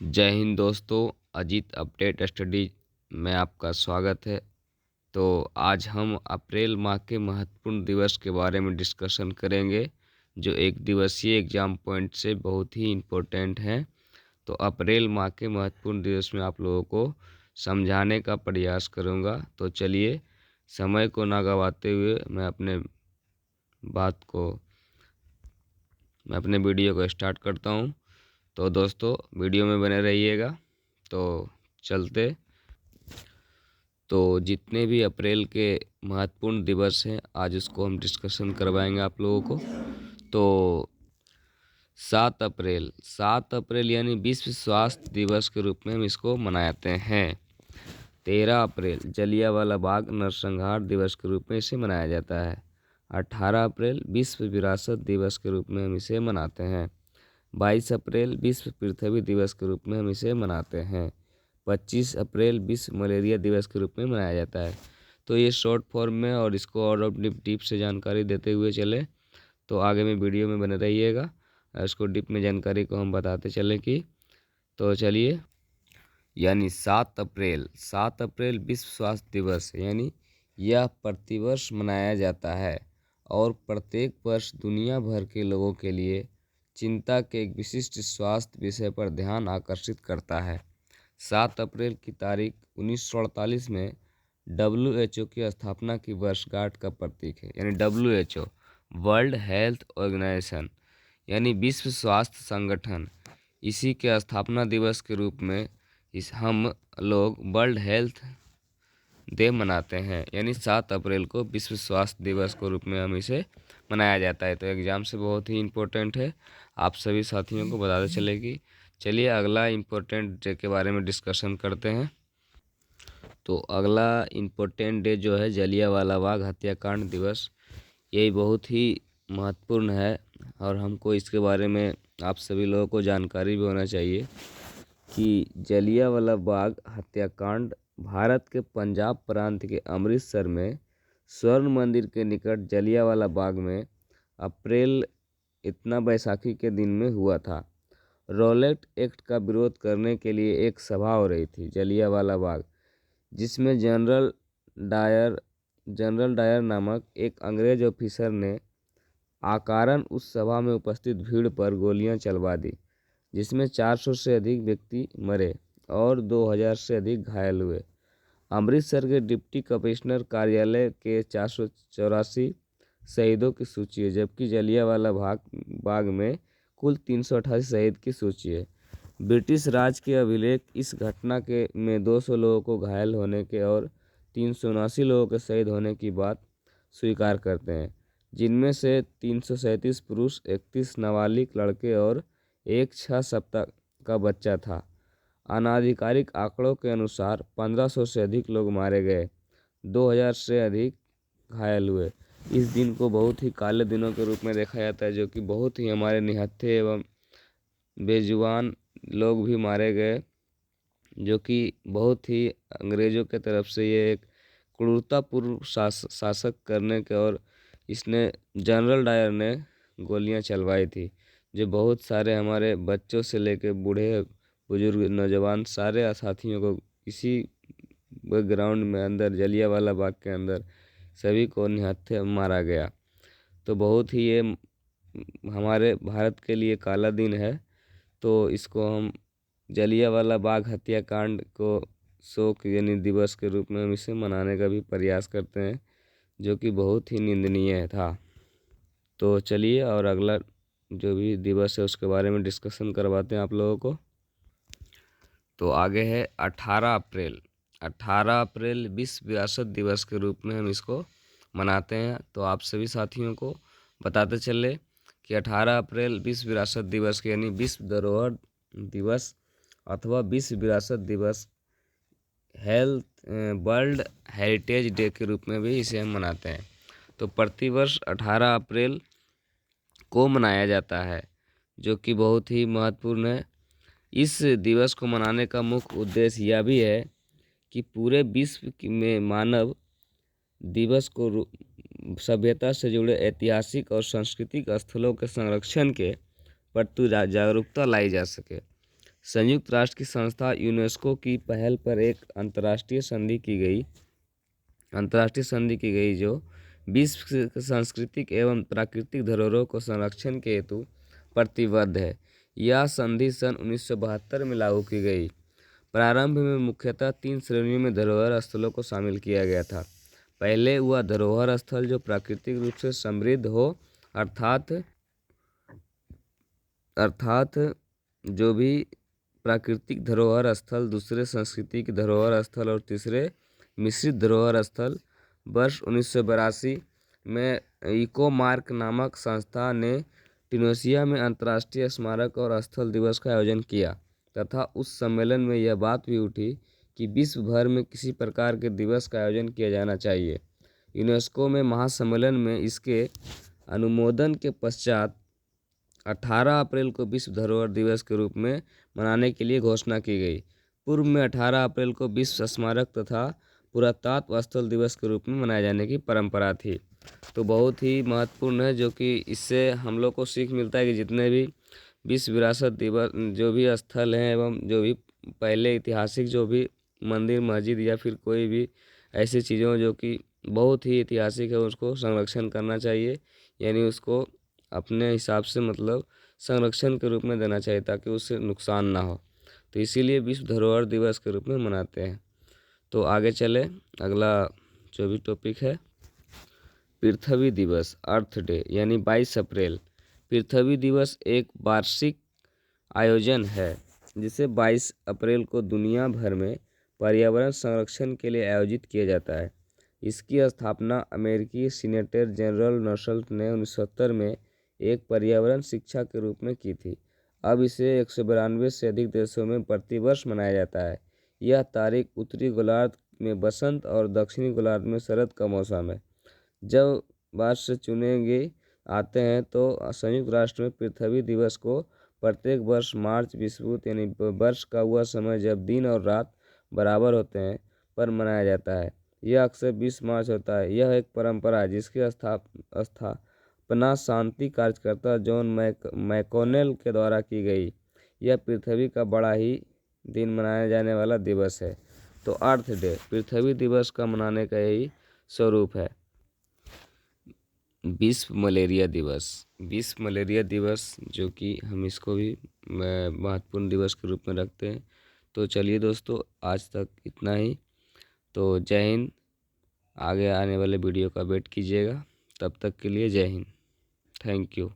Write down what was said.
जय हिंद दोस्तों, Ajit update study में आपका स्वागत है। तो आज हम अप्रैल माह के महत्वपूर्ण दिवस के बारे में डिस्कशन करेंगे, जो एक दिवसीय एग्जाम पॉइंट से बहुत ही इम्पोर्टेंट हैं। तो अप्रैल माह के महत्वपूर्ण दिवस में आप लोगों को समझाने का प्रयास करूंगा। तो चलिए, समय को ना गवाते हुए मैं अपने वीडियो को स्टार्ट करता हूं। तो दोस्तों, वीडियो में बने रहिएगा। तो चलते तो जितने भी अप्रैल के महत्वपूर्ण दिवस हैं, आज उसको हम डिस्कशन करवाएंगे आप लोगों को। तो 7 अप्रैल यानी विश्व स्वास्थ्य दिवस के रूप में हम इसको मनाते हैं। 13 अप्रैल जलियांवाला बाग नरसंहार दिवस के रूप में इसे मनाया जाता है। 18 अप्रैल विश्व विरासत दिवस के रूप में हम इसे मनाते हैं। 22 अप्रैल विश्व पृथ्वी दिवस के रूप में हम इसे मनाते हैं। 25 अप्रैल विश्व मलेरिया दिवस के रूप में मनाया जाता है। तो ये शॉर्ट फॉर्म में, और इसको और डीप से जानकारी देते हुए चले, तो आगे में वीडियो में बने रहिएगा। इसको डीप में जानकारी को हम बताते चले कि, तो चलिए, यानी 7 अप्रैल विश्व स्वास्थ्य दिवस है। यानी यह प्रतिवर्ष मनाया जाता है और प्रत्येक वर्ष दुनिया भर के लोगों के लिए चिंता के एक विशिष्ट स्वास्थ्य विषय पर ध्यान आकर्षित करता है। 7 अप्रैल की तारीख 1948 में WHO की स्थापना की वर्षगांठ का प्रतीक है। यानी WHO, वर्ल्ड हेल्थ ऑर्गेनाइजेशन, यानी विश्व स्वास्थ्य संगठन, इसी के स्थापना दिवस के रूप में हम लोग वर्ल्ड हेल्थ डे मनाते हैं। यानी 7 अप्रैल को विश्व स्वास्थ्य दिवस के रूप में हम इसे मनाया जाता है। तो एग्ज़ाम से बहुत ही इम्पोर्टेंट है, आप सभी साथियों को बताते चलेगी। चलिए, अगला इम्पोर्टेंट डे के बारे में डिस्कशन करते हैं। तो अगला इम्पोर्टेंट डे जो है जलियांवाला बाग हत्याकांड दिवस, ये बहुत ही महत्वपूर्ण है और हमको इसके बारे में आप सभी लोगों को जानकारी भी होना चाहिए कि जलियांवाला बाग हत्याकांड भारत के पंजाब प्रांत के अमृतसर में स्वर्ण मंदिर के निकट जलियांवाला बाग में अप्रैल इतना बैसाखी के दिन में हुआ था। रॉलेट एक्ट का विरोध करने के लिए एक सभा हो रही थी जलियांवाला बाग, जिसमें जनरल डायर नामक एक अंग्रेज ऑफिसर ने आकारण उस सभा में उपस्थित भीड़ पर गोलियां चलवा दी, जिसमें 400 से अधिक व्यक्ति मरे और 2000 से अधिक घायल हुए। अमृतसर के डिप्टी कमिश्नर कार्यालय के 484 शहीदों की सूची है, जबकि जलियांवाला बाग में कुल 388 शहीद की सूची है। ब्रिटिश राज के अभिलेख इस घटना के में 200 लोगों को घायल होने के और 379 लोगों के शहीद होने की बात स्वीकार करते हैं, जिनमें से 337 पुरुष, 31 नाबालिग लड़के और एक 6 सप्ताह का बच्चा था। अनाधिकारिक आंकड़ों के अनुसार 1500 से अधिक लोग मारे गए, 2000 से अधिक घायल हुए। इस दिन को बहुत ही काले दिनों के रूप में देखा जाता है, जो कि बहुत ही हमारे निहत्थे एवं बेजुबान लोग भी मारे गए, जो कि बहुत ही अंग्रेज़ों के तरफ से ये एक क्रूरतापूर्व शासक करने के, और इसने जनरल डायर ने गोलियां चलवाई थी, जो बहुत सारे हमारे बच्चों से लेकर बूढ़े बुजुर्ग नौजवान सारे साथियों को इसी ग्राउंड में अंदर जलियांवाला बाग के अंदर सभी को निहत्थे मारा गया। तो बहुत ही ये हमारे भारत के लिए काला दिन है। तो इसको हम जलियांवाला बाग हत्याकांड को शोक यानी दिवस के रूप में हम इसे मनाने का भी प्रयास करते हैं, जो कि बहुत ही निंदनीय था। तो चलिए, और अगला जो भी दिवस है उसके बारे में डिस्कशन करवाते हैं आप लोगों को। तो आगे है 18 अप्रैल। 18 अप्रैल विश्व विरासत दिवस के रूप में हम इसको मनाते हैं। तो आप सभी साथियों को बताते चले कि 18 अप्रैल विश्व विरासत दिवस के, यानी विश्व धरोहर दिवस अथवा विश्व विरासत दिवस, वर्ल्ड हेरिटेज डे के रूप में भी इसे हम मनाते हैं। तो प्रतिवर्ष 18 अप्रैल को मनाया जाता है, जो कि बहुत ही महत्वपूर्ण है। इस दिवस को मनाने का मुख्य उद्देश्य यह भी है कि पूरे विश्व में मानव दिवस को सभ्यता से जुड़े ऐतिहासिक और सांस्कृतिक स्थलों के संरक्षण के प्रति जागरूकता लाई जा सके। संयुक्त राष्ट्र की संस्था यूनेस्को की पहल पर एक अंतर्राष्ट्रीय संधि की गई जो विश्व की सांस्कृतिक एवं प्राकृतिक धरोहरों को संरक्षण के हेतु प्रतिबद्ध है। यह संधि सन 1972 में लागू की गई। प्रारंभ में मुख्यतः 3 श्रेणियों में धरोहर स्थलों को शामिल किया गया था। पहले वह धरोहर स्थल जो प्राकृतिक रूप से समृद्ध हो, अर्थात जो भी प्राकृतिक धरोहर स्थल, दूसरे सांस्कृतिक धरोहर स्थल और तीसरे मिश्रित धरोहर स्थल। वर्ष 1982 में इकोमार्क नामक संस्था ने ट्यूनीशिया में अंतर्राष्ट्रीय स्मारक और स्थल दिवस का आयोजन किया तथा उस सम्मेलन में यह बात भी उठी कि विश्व भर में किसी प्रकार के दिवस का आयोजन किया जाना चाहिए। यूनेस्को में महासम्मेलन में इसके अनुमोदन के पश्चात 18 अप्रैल को विश्व धरोहर दिवस के रूप में मनाने के लिए घोषणा की गई। पूर्व में 18 अप्रैल को विश्व स्मारक तथा पुरातत्व स्थल दिवस के रूप में मनाए जाने की परंपरा थी। तो बहुत ही महत्वपूर्ण है, जो कि इससे हम लोग को सीख मिलता है कि जितने भी विश्व विरासत दिवस जो भी स्थल हैं एवं जो भी पहले ऐतिहासिक जो भी मंदिर मस्जिद या फिर कोई भी ऐसी चीज़ों जो कि बहुत ही ऐतिहासिक है उसको संरक्षण करना चाहिए, यानी उसको अपने हिसाब से मतलब संरक्षण के रूप में देना चाहिए ताकि उससे नुकसान ना हो। तो इसीलिए विश्व धरोहर दिवस के रूप में मनाते हैं। तो आगे चले, अगला जो भी टॉपिक है पृथ्वी दिवस, अर्थ डे, यानी 22 अप्रैल। पृथ्वी दिवस एक वार्षिक आयोजन है जिसे 22 अप्रैल को दुनिया भर में पर्यावरण संरक्षण के लिए आयोजित किया जाता है। इसकी स्थापना अमेरिकी सीनेटर जनरल नसल्ट ने 1970 में एक पर्यावरण शिक्षा के रूप में की थी। अब इसे 192 से अधिक देशों में प्रतिवर्ष मनाया जाता है। यह तारीख उत्तरी गोलार्ध में बसंत और दक्षिणी गोलार्ध में शरद का मौसम है। जब वर्ष चुने गए आते हैं तो संयुक्त राष्ट्र में पृथ्वी दिवस को प्रत्येक वर्ष मार्च विषुवत यानी वर्ष का वह समय जब दिन और रात बराबर होते हैं पर मनाया जाता है। यह अक्सर 20 मार्च होता है। यह एक परंपरा है जिसकी स्थापना शांति कार्यकर्ता जॉन मैकोनेल के द्वारा की गई। यह पृथ्वी का बड़ा ही दिन मनाया जाने वाला दिवस है। तो अर्थ डे पृथ्वी दिवस का मनाने का यही स्वरूप है। विश्व मलेरिया दिवस जो कि हम इसको भी महत्वपूर्ण दिवस के रूप में रखते हैं। तो चलिए दोस्तों, आज तक इतना ही। तो जय हिंद। आगे आने वाले वीडियो का वेट कीजिएगा। तब तक के लिए जय हिंद। Thank you.